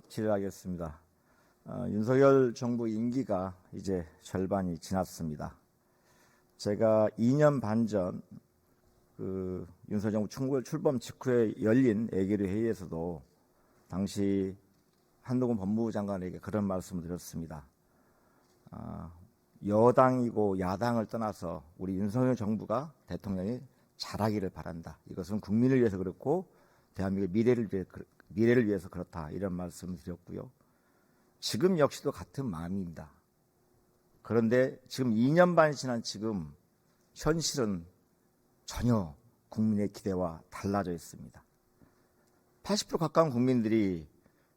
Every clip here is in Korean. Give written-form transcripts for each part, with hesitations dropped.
질의하겠습니다. 윤석열 정부 임기가 이제 절반이 지났습니다. 제가 2년 반 전 윤석열 정부 출범 직후에 열린 예결위 회의에서도 당시 한동훈 법무부 장관에게 그런 말씀을 드렸습니다. 여당이고 야당을 떠나서 우리 윤석열 정부가 대통령이 잘하기를 바란다. 이것은 국민을 위해서 그렇고 대한민국의 미래를 위해서 그렇다. 이런 말씀을 드렸고요. 지금 역시도 같은 마음입니다. 그런데 지금 2년 반이 지난 지금 현실은 전혀 국민의 기대와 달라져 있습니다. 80% 가까운 국민들이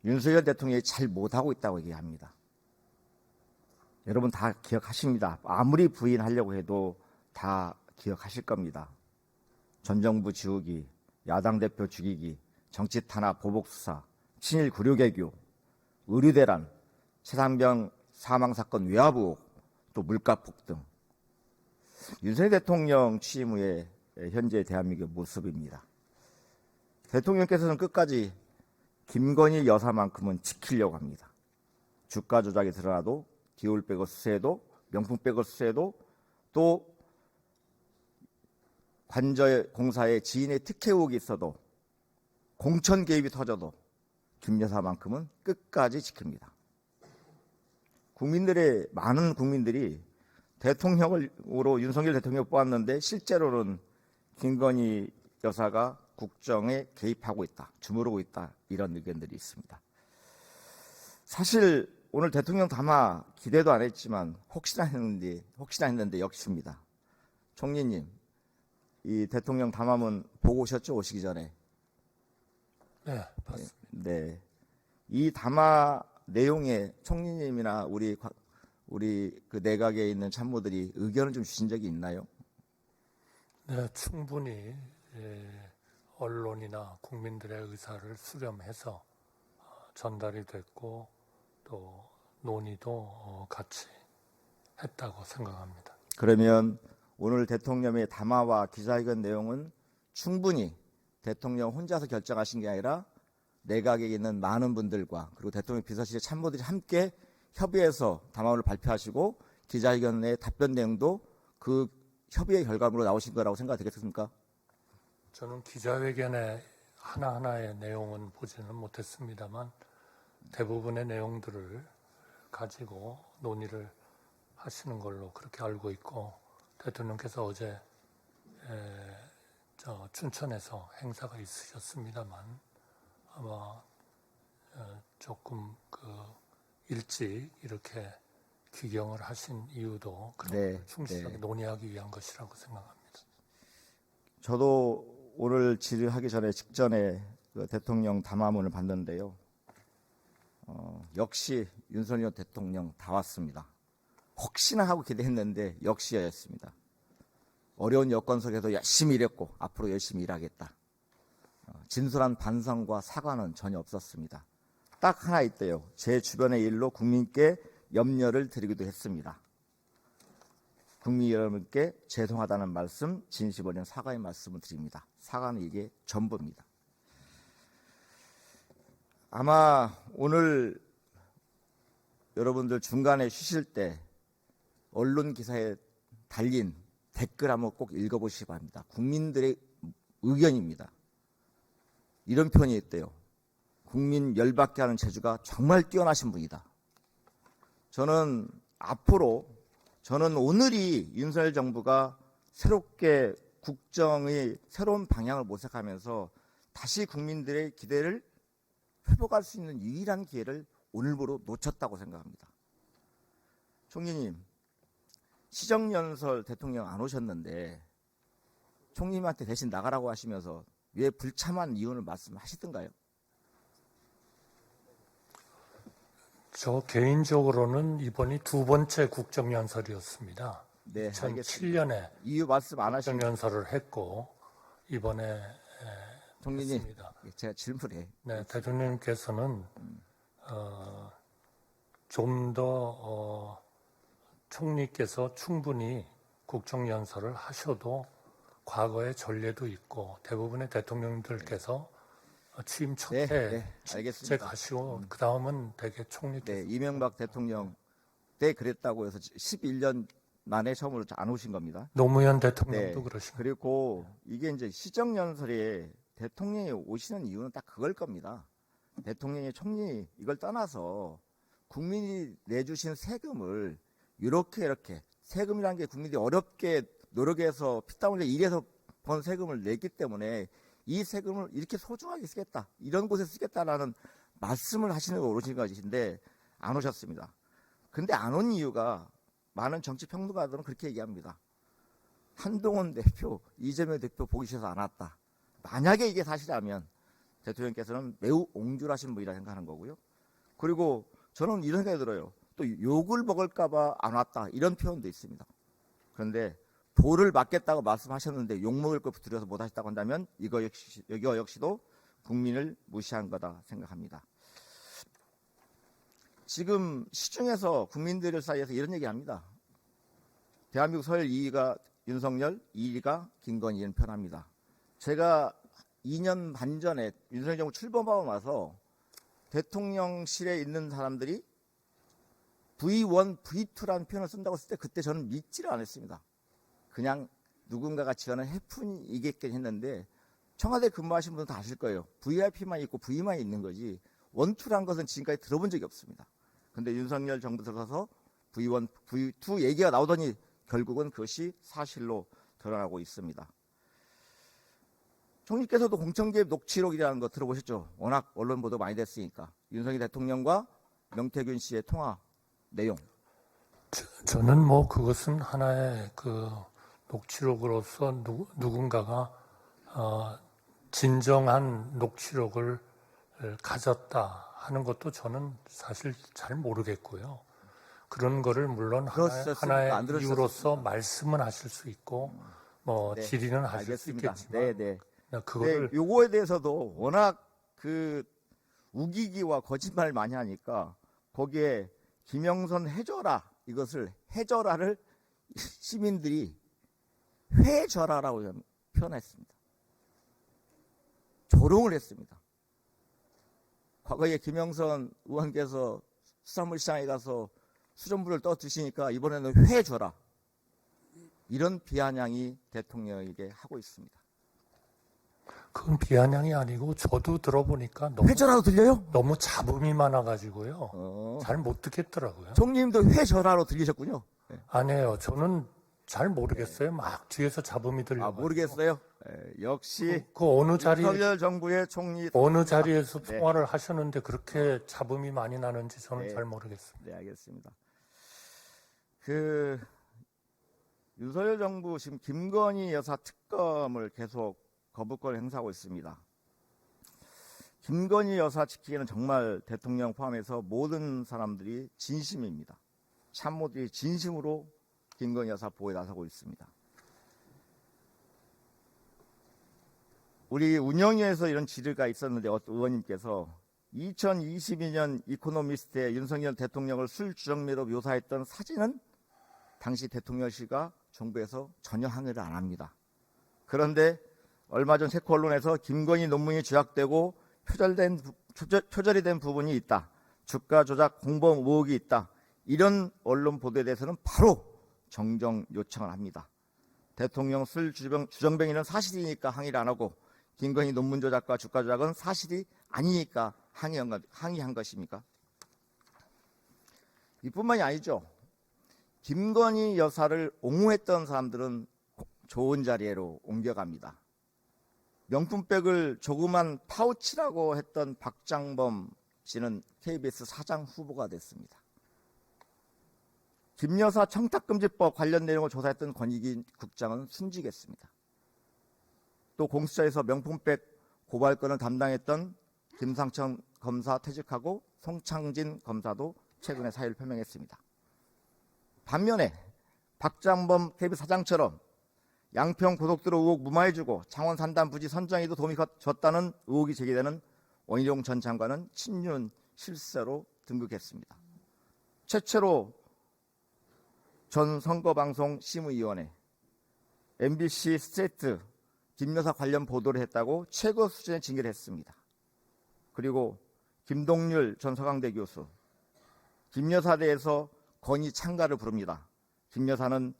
윤석열 대통령이 잘 못하고 있다고 얘기합니다. 여러분 다 기억하십니다. 아무리 부인하려고 해도 다 기억하실 겁니다. 전 정부 지우기, 야당 대표 죽이기, 정치 탄압, 보복 수사, 친일 구류개교, 의료대란, 최상병 사망사건 외압 의혹, 또 물가 폭등. 윤석열 대통령 취임 후에 현재 대한민국의 모습입니다. 대통령께서는 끝까지 김건희 여사만큼은 지키려고 합니다. 주가 조작이 드러나도 기울백을 수수해도 명품백을 수수해도 또 관저공사의 지인의 특혜 의혹이 있어도 공천 개입이 터져도 김 여사만큼은 끝까지 지킵니다. 많은 국민들이 대통령으로 윤석열 대통령을 뽑았는데 실제로는 김건희 여사가 국정에 개입하고 있다, 주무르고 있다 이런 의견들이 있습니다. 사실 오늘 대통령 담화 기대도 안 했지만 혹시나 했는데 역시입니다. 총리님, 이 대통령 담화문 보고 오셨죠? 오시기 전에. 네, 봤습니다. 네, 이 담화 내용에 총리님이나 우리 그 내각에 있는 참모들이 의견을 좀 주신 적이 있나요? 네, 충분히 언론이나 국민들의 의사를 수렴해서 전달이 됐고 또 논의도 같이 했다고 생각합니다. 그러면 오늘 대통령의 담화와 기자회견 내용은 충분히 대통령 혼자서 결정하신 게 아니라 내각에 있는 많은 분들과 그리고 대통령 비서실의 참모들이 함께 협의해서 담화문을 발표하시고 기자회견의 답변 내용도 그 협의의 결과물로 나오신 거라고 생각되겠습니까? 저는 기자회견의 하나하나의 내용은 보지는 못했습니다만 대부분의 내용들을 가지고 논의를 하시는 걸로 그렇게 알고 있고 대통령께서 어제 춘천에서 행사가 있으셨습니다만 아마 조금 일찍 이렇게 귀경을 하신 이유도 그런 충실하게 논의하기 위한 것이라고 생각합니다. 저도 오늘 질의하기 직전에 그 대통령 담화문을 봤는데요. 역시 윤석열 대통령 다 왔습니다. 혹시나 하고 기대했는데 역시였습니다. 어려운 여건 속에서 열심히 일했고 앞으로 열심히 일하겠다. 진솔한 반성과 사과는 전혀 없었습니다. 딱 하나 있대요. 제 주변의 일로 국민께 염려를 드리기도 했습니다. 국민 여러분께 죄송하다는 말씀, 진심 어린 사과의 말씀을 드립니다. 사과는 이게 전부입니다. 아마 오늘 여러분들 중간에 쉬실 때 언론 기사에 달린 댓글 한번 꼭 읽어보시기 바랍니다. 국민들의 의견입니다. 이런 표현이 있대요. 국민 열받게 하는 재주가 정말 뛰어나신 분이다. 저는 오늘이 윤석열 정부가 새롭게 국정의 새로운 방향을 모색하면서 다시 국민들의 기대를 회복할 수 있는 유일한 기회를 오늘부로 놓쳤다고 생각합니다. 총리님, 시정연설 대통령 안 오셨는데 총리님한테 대신 나가라고 하시면서 왜 불참한 이유를 말씀하시던가요? 저 개인적으로는 이번이 두 번째 국정연설이었습니다. 네, 2007년에 이유 말씀 안 하시면 국정연설을 했고 이번에 총리님, 했습니다. 제가 질문해. 네, 대통령께서는 좀 더 총리께서 충분히 국정연설을 하셔도 과거의 전례도 있고 대부분의 대통령들께서 취임 첫 네, 해 네, 제 알겠습니다. 가시고 그 다음은 대개 총리께서 네, 이명박 대통령 때 그랬다고 해서 11년 만에 처음으로 안 오신 겁니다. 노무현 대통령도 네. 그러신 그리고 이게 이제 시정연설에 대통령이 오시는 이유는 딱 그걸 겁니다. 대통령이 총리 이걸 떠나서 국민이 내주신 세금을 이렇게 세금이라는 게 국민들이 어렵게 노력해서 피땀 흘려 일해서 번 세금을 냈기 때문에 이 세금을 이렇게 소중하게 쓰겠다, 이런 곳에 쓰겠다라는 말씀을 하시는 거 오르신 것인데 안 오셨습니다. 근데 안 온 이유가 많은 정치 평론가들은 그렇게 얘기합니다. 한동훈 대표, 이재명 대표 보기 싫어서 안 왔다. 만약에 이게 사실이라면 대통령께서는 매우 옹졸하신 분이라 생각하는 거고요. 그리고 저는 이런 생각이 들어요. 또 욕을 먹을까봐 안 왔다, 이런 표현도 있습니다. 그런데 도를 맞겠다고 말씀하셨는데 욕 먹을 거 두려워서 못 하셨다고 한다면 이거 역시도 국민을 무시한 거다 생각합니다. 지금 시중에서 국민들 사이에서 이런 얘기합니다. 대한민국 서열 2위가 윤석열, 2위가 김건희, 이런 표현합니다. 제가 2년 반 전에 윤석열 정부 출범하고 나서 대통령실에 있는 사람들이 V1, V2라는 표현을 쓴다고 했을 때 그때 저는 믿지를 않았습니다. 그냥 누군가가 지어낸 해프닝이겠긴 했는데 청와대 근무하신 분은 다 아실 거예요. VIP만 있고 V만 있는 거지 원투란 것은 지금까지 들어본 적이 없습니다. 근데 윤석열 정부 들어서서 V1, V2 얘기가 나오더니 결국은 그것이 사실로 드러나고 있습니다. 총리께서도 공천개입 녹취록이라는 거 들어보셨죠? 워낙 언론 보도 많이 됐으니까. 윤석열 대통령과 명태균 씨의 통화 내용. 저는 뭐 그것은 하나의 그 녹취록으로서 누군가가 진정한 녹취록을 가졌다 하는 것도 저는 사실 잘 모르겠고요. 그런 거를 물론 하나의 이유로서 말씀은 하실 수 있고 뭐 네, 질의는 하실 알겠습니다. 수 있겠지만 네. 그거를 네, 요거에 대해서도 워낙 그 우기기와 거짓말 많이 하니까 거기에 김영선 해줘라, 이것을 해줘라를 시민들이 회절하라고 표현했습니다. 조롱을 했습니다. 과거에 김영선 의원께서 수산물시장에 가서 수돗물을 떠 드시니까 이번에는 회줘라, 이런 비아냥이 대통령에게 하고 있습니다. 그건 비아냥이 아니고 저도 들어보니까 회절하로 들려요? 너무 잡음이 많아가지고요. 잘 못 듣겠더라고요. 총님도 회절하로 들리셨군요. 네. 아니에요. 저는 잘 모르겠어요. 막 뒤에서 잡음이 들려. 모르겠어요. 역시 그 어느 자리 윤석열 정부의 총리 어느 자리에서 네. 통화를 하셨는데 그렇게 잡음이 많이 나는지 저는 네. 잘 모르겠습니다. 네, 알겠습니다. 그 윤석열 정부 지금 김건희 여사 특검을 계속 거부권을 행사하고 있습니다. 김건희 여사 지키기는 정말 대통령 포함해서 모든 사람들이 진심입니다. 참모들이 진심으로 김건희 여사 보호에 나서고 있습니다. 우리 운영위에서 이런 질의가 있었는데 어떤 의원님께서 2022년 이코노미스트의 윤석열 대통령을 술 주정미로 묘사했던 사진은 당시 대통령실과 정부에서 전혀 항의를 안 합니다. 그런데 얼마 전 체코 언론에서 김건희 논문이 조작되고 표절이 된 부분이 있다, 주가 조작 공범 의혹이 있다, 이런 언론 보도에 대해서는 바로 정정 요청을 합니다. 대통령 술 주정뱅이는 사실이니까 항의를 안 하고 김건희 논문 조작과 주가 조작은 사실이 아니니까 항의한 것입니까? 이뿐만이 아니죠. 김건희 여사를 옹호했던 사람들은 좋은 자리로 옮겨갑니다. 명품백을 조그만 파우치라고 했던 박장범 씨는 KBS 사장 후보가 됐습니다. 김 여사 청탁금지법 관련 내용을 조사했던 권익위 국장은 순직했습니다. 또 공수처에서 명품백 고발건을 담당했던 김상천 검사 퇴직하고 송창진 검사도 최근에 사의를 표명했습니다. 반면에 박장범 KBS 사장처럼 양평 고속도로 의혹 무마해주고 창원 산단 부지 선정에도 도움이 줬다는 의혹이 제기되는 원희룡 전 장관은 친윤 실세로 등극했습니다. 최초로 전 선거방송 심의위원회, MBC 스트레이트 김 여사 관련 보도를 했다고 최고 수준의 징계를 했습니다. 그리고 김동률 전 서강대 교수, 김여사대에서 건의 참가를 부릅니다. 김여사는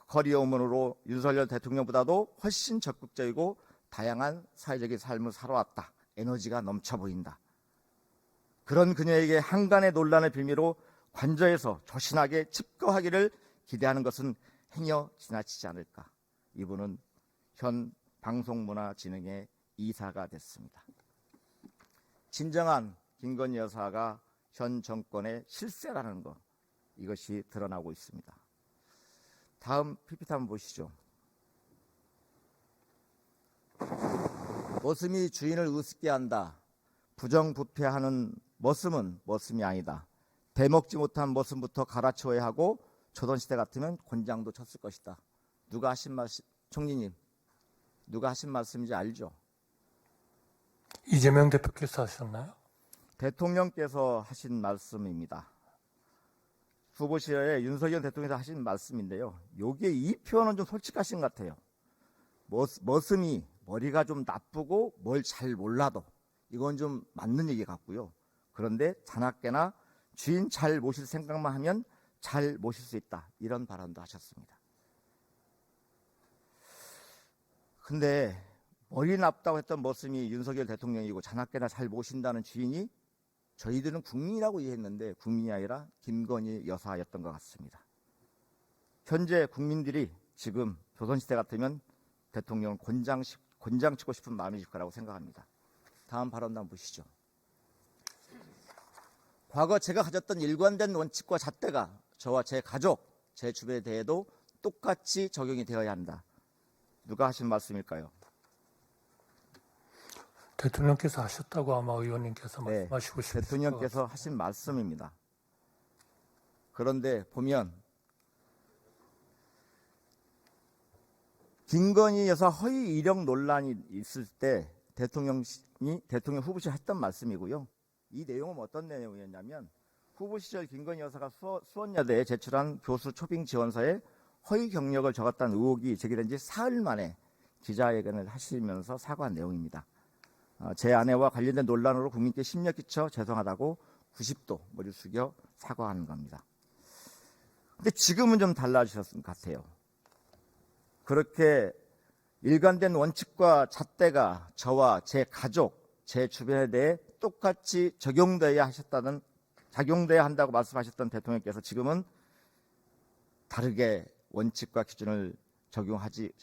커리어 우먼으로 윤석열 대통령보다도 훨씬 적극적이고 다양한 사회적인 삶을 살아왔다. 에너지가 넘쳐 보인다. 그런 그녀에게 한간의 논란을 빌미로 관저에서 조신하게 칩거하기를 기대하는 것은 행여 지나치지 않을까. 이분은 현 방송문화진흥회 이사가 됐습니다. 진정한 김건희 여사가 현 정권의 실세라는 것, 이것이 드러나고 있습니다. 다음 PPT 한번 보시죠. 머슴이 주인을 우습게 한다. 부정부패하는 머슴은 머슴이 아니다. 대먹지 못한 머슴부터 갈아치워야 하고 조선시대 같으면 곤장도 쳤을 것이다. 누가 하신 말씀, 총리님, 누가 하신 말씀인지 알죠? 이재명 대표께서 하셨나요? 대통령께서 하신 말씀입니다. 후보실에 윤석열 대통령께서 하신 말씀인데요. 요게 이 표현은 좀 솔직하신 것 같아요. 머슴이 머리가 좀 나쁘고 뭘 잘 몰라도 이건 좀 맞는 얘기 같고요. 그런데 자나깨나 주인 잘 모실 생각만 하면 잘 모실 수 있다. 이런 발언도 하셨습니다. 근데 머리 나쁘다고 했던 머슴이 윤석열 대통령이고 자나깨나 잘 모신다는 주인이 저희들은 국민이라고 이해했는데 국민이 아니라 김건희 여사였던 것 같습니다. 현재 국민들이 지금 조선시대 같으면 대통령을 곤장치고 싶은 마음이실 거라고 생각합니다. 다음 발언도 한번 보시죠. 과거 제가 가졌던 일관된 원칙과 잣대가 저와 제 가족, 제 주변에 대해도 똑같이 적용이 되어야 한다. 누가 하신 말씀일까요? 대통령께서 하셨다고 아마 의원님께서 네, 말씀하시고 싶으실 대통령께서 하신 말씀입니다. 그런데 보면 김건희 여사 허위 이력 논란이 있을 때 대통령 후보실 했던 말씀이고요. 이 내용은 어떤 내용이었냐면 후보 시절 김건희 여사가 수원여대에 제출한 교수 초빙 지원서에 허위 경력을 적었다는 의혹이 제기된 지 사흘 만에 기자회견을 하시면서 사과한 내용입니다. 제 아내와 관련된 논란으로 국민께 심려 끼쳐 죄송하다고 90도 머리 숙여 사과하는 겁니다. 근데 지금은 좀 달라지셨을 것 같아요. 그렇게 일관된 원칙과 잣대가 저와 제 가족, 제 주변에 대해 똑같이 적용돼야 한다고 말씀하셨던 대통령께서 지금은 다르게 원칙과 기준을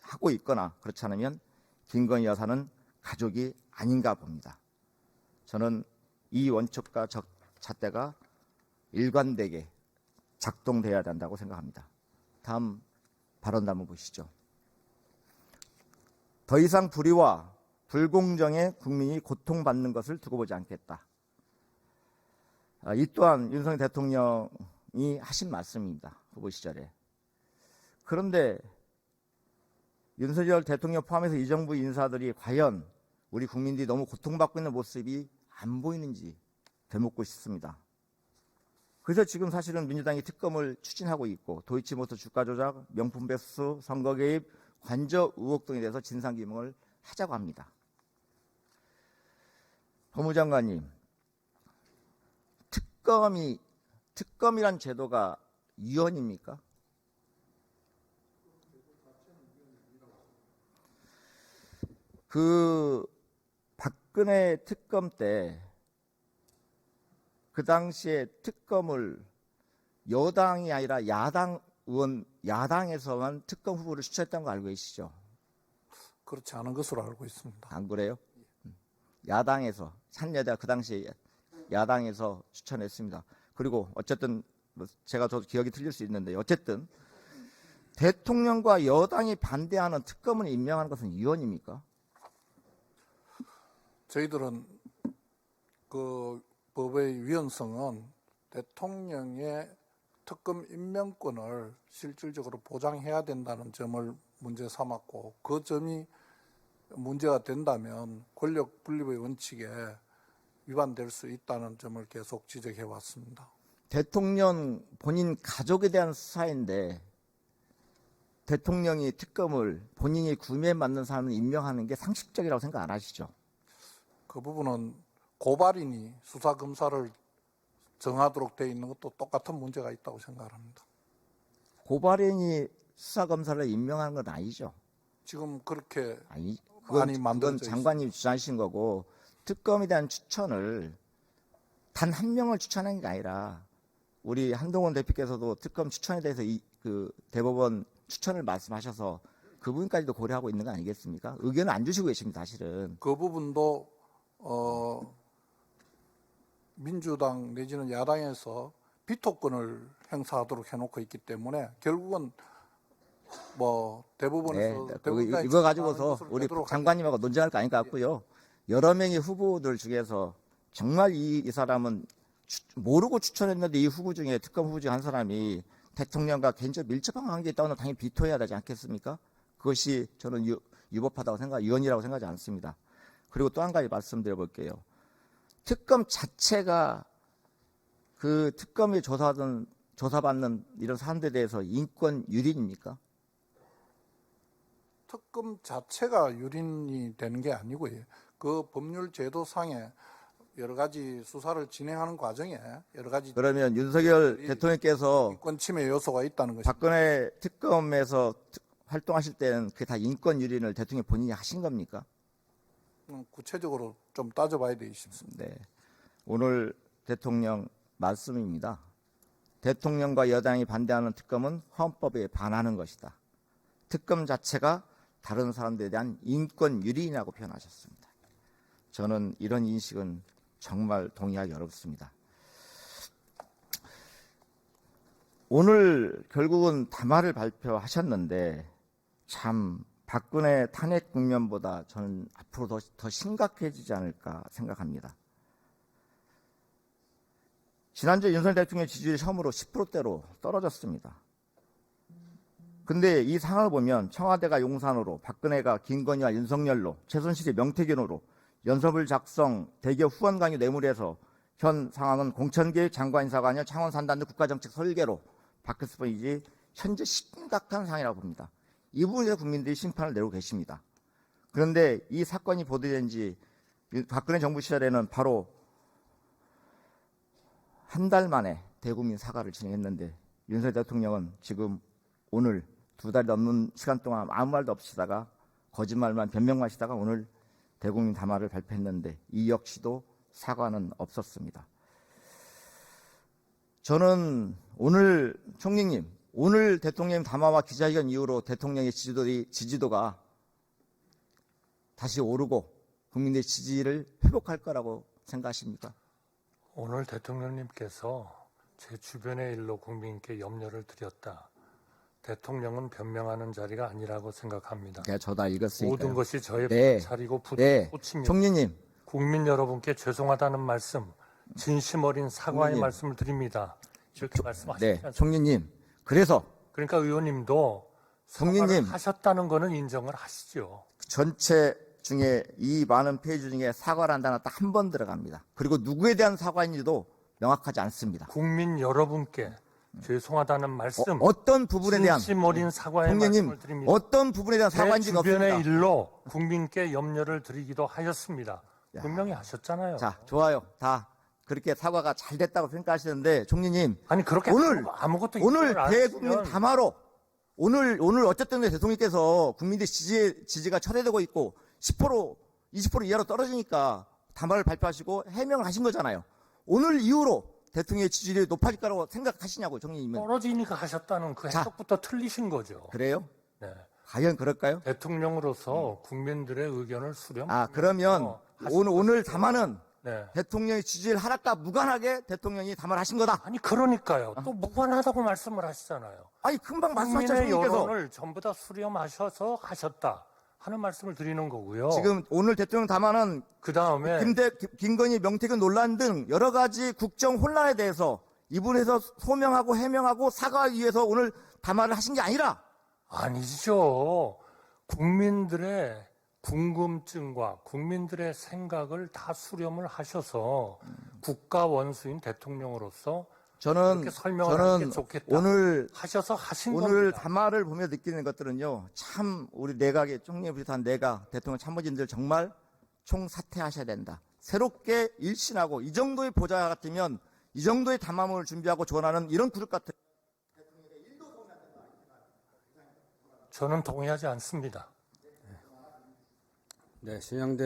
하고 있거나 그렇지 않으면 김건희 여사는 가족이 아닌가 봅니다. 저는 이 원칙과 잣대가 일관되게 작동돼야 된다고 생각합니다. 다음 발언도 한번 보시죠. 더 이상 불의와 불공정에 국민이 고통받는 것을 두고 보지 않겠다. 이 또한 윤석열 대통령이 하신 말씀입니다. 후보 시절에. 그런데 윤석열 대통령 포함해서 이 정부 인사들이 과연 우리 국민들이 너무 고통받고 있는 모습이 안 보이는지 되묻고 싶습니다. 그래서 지금 사실은 민주당이 특검을 추진하고 있고 도이치모터 주가 조작, 명품 백수, 선거 개입, 관저 의혹 등에 대해서 진상규명을 하자고 합니다. 법무장관님, 특검이란 제도가 위헌입니까? 그 박근혜 특검 때 그 당시에 특검을 여당이 아니라 야당에서만 특검 후보를 추천했다는 거 알고 계시죠? 그렇지 않은 것으로 알고 있습니다. 안 그래요? 야당에서 찬여대 그 당시에 야당에서 추천했습니다. 그리고 어쨌든 제가 저 기억이 틀릴 수 있는데 어쨌든 대통령과 여당이 반대하는 특검을 임명하는 것은 위헌입니까? 저희들은 그 법의 위헌성은 대통령의 특검 임명권을 실질적으로 보장해야 된다는 점을 문제 삼았고 그 점이 문제가 된다면 권력 분립의 원칙에 위반될 수 있다는 점을 계속 지적해 왔습니다. 대통령 본인 가족에 대한 수사인데 대통령이 특검을 본인이 구매에 맞는 사람을 임명하는 게 상식적이라고 생각 안 하시죠? 그 부분은 고발인이 수사 검사를 정하도록 돼 있는 것도 똑같은 문제가 있다고 생각합니다. 고발인이 수사 검사를 임명하는 건 아니죠. 지금 그렇게 아니, 많이 그건 만들어져 장관님 주장하신 거고 특검에 대한 추천을 단 한 명을 추천한 게 아니라 우리 한동훈 대표께서도 특검 추천에 대해서 그 대법원 추천을 말씀하셔서 그분까지도 고려하고 있는 거 아니겠습니까? 의견을 안 주시고 계십니다, 사실은. 그 부분도 민주당 내지는 야당에서 비토권을 행사하도록 해놓고 있기 때문에 결국은 뭐 대법원에서 이거 가지고서 우리 장관님하고 논쟁할 거 아닌 것 같고요. 여러 명의 후보들 중에서 정말 이 사람은 모르고 추천했는데 이 후보 중에 특검 후보 중 한 사람이 대통령과 개인적 밀접한 관계에 있다면 당연히 비토해야 되지 않겠습니까? 그것이 저는 유법하다고 위헌이라고 생각하지 않습니다. 그리고 또 한 가지 말씀드려볼게요. 특검 자체가 그 특검이 조사받는 이런 사람들에 대해서 인권 유린입니까? 특검 자체가 유린이 되는 게 아니고요. 그 법률 제도상에 여러 가지 수사를 진행하는 과정에 여러 가지 그러면 윤석열 대통령께서 인권 침해 요소가 있다는 것입니다. 박근혜 특검에서 활동하실 때는 그게 다 인권 유린을 대통령 본인이 하신 겁니까? 구체적으로 좀 따져봐야 되겠습니다 네. 오늘 대통령 말씀입니다. 대통령과 여당이 반대하는 특검은 헌법에 반하는 것이다. 특검 자체가 다른 사람들에 대한 인권 유린이라고 표현하셨습니다. 저는 이런 인식은 정말 동의하기 어렵습니다. 오늘 결국은 담화를 발표하셨는데 참 박근혜 탄핵 국면보다 저는 앞으로 더 심각해지지 않을까 생각합니다. 지난주 윤석열 대통령 지지율이 처음으로 10%대로 떨어졌습니다. 근데 이 상황을 보면 청와대가 용산으로, 박근혜가 김건희와 윤석열로, 최순실이 명태균으로 연설문 작성, 대기업 후원 강요 뇌물에서 현 상황은 공천계획 장관인사관여 창원 산단의 국가정책 설계로 바뀌었을 뿐이지 현재 심각한 상황이라고 봅니다. 이 부분에서 국민들이 심판을 내리고 계십니다. 그런데 이 사건이 보도된 지 박근혜 정부 시절에는 바로 한 달 만에 대국민 사과를 진행했는데 윤석열 대통령은 지금 오늘 2달이 넘는 시간 동안 아무 말도 없이다가 거짓말만 변명만 하시다가 오늘 대국민 담화를 발표했는데 이 역시도 사과는 없었습니다. 저는 오늘 총리님, 오늘 대통령 담화와 기자회견 이후로 대통령의 지지도가 다시 오르고 국민의 지지를 회복할 거라고 생각하십니까? 오늘 대통령님께서 제 주변의 일로 국민께 염려를 드렸다. 대통령은 변명하는 자리가 아니라고 생각합니다. 저도 다 읽었으니까요. 모든 것이 저의 네. 차리고 네. 부침입니다. 총리님, 국민 여러분께 죄송하다는 말씀, 진심 어린 사과의 총리님. 말씀을 드립니다. 이렇게 말씀하시지 네, 않습니까? 총리님. 그래서 그러니까 의원님도 사과를 총리님. 하셨다는 거는 인정을 하시죠. 전체 중에 이 많은 페이지 중에 사과라는 단어 딱 한 번 들어갑니다. 그리고 누구에 대한 사과인지도 명확하지 않습니다. 국민 여러분께 죄송하다는 말씀, 어떤 부분에 대한 진심 어린 사과의 총리님, 말씀을 드립니다. 어떤 부분에 대한 제 사과인지는 주변의 없습니다. 일로 국민께 염려를 드리기도 하였습니다. 분명히 하셨잖아요. 자, 좋아요. 다 그렇게 사과가 잘 됐다고 생각하시는데 총리님, 아니 그렇게 아무것도 오늘 인정을 안 대국민 했으면 담화로 오늘 어쨌든 대통령께서 국민들 지지가 철회되고 있고 10% 20% 이하로 떨어지니까 담화를 발표하시고 해명을 하신 거잖아요. 오늘 이후로 대통령의 지지율이 높아질 거라고 생각하시냐고요, 총리님은. 떨어지니까 하셨다는 그 자. 해석부터 틀리신 거죠. 그래요? 네. 과연 그럴까요? 대통령으로서 국민들의 의견을 수렴하면서 그러면 오늘 담화는 네. 대통령의 지지율 하락과 무관하게 대통령이 담화를 하신 거다. 아니 그러니까요. 또 무관하다고 말씀을 하시잖아요. 아니 금방 말씀하셨죠, 국민의 총리께서. 여론을 전부 다 수렴하셔서 하셨다 하는 말씀을 드리는 거고요. 지금 오늘 대통령 담화는 그 다음에 김건희, 명태균 논란 등 여러 가지 국정 혼란에 대해서 이분에서 소명하고 해명하고 사과하기 위해서 오늘 담화를 하신 게 아니라 아니죠. 국민들의 궁금증과 국민들의 생각을 다 수렴을 하셔서 국가 원수인 대통령으로서 저는 그렇게 설명을 하는 게 좋겠다. 오늘 하셔서 하신 오늘 겁니다. 담화를 보며 느끼는 것들은요, 참 우리 내각의 총리를 비롯한 내각 대통령 참모진들 정말 총사퇴하셔야 된다. 새롭게 일신하고 이 정도의 보좌 같으면 이 정도의 담화문을 준비하고 전하는 이런 그룹 같은 저는 동의하지 않습니다. 네, 신영대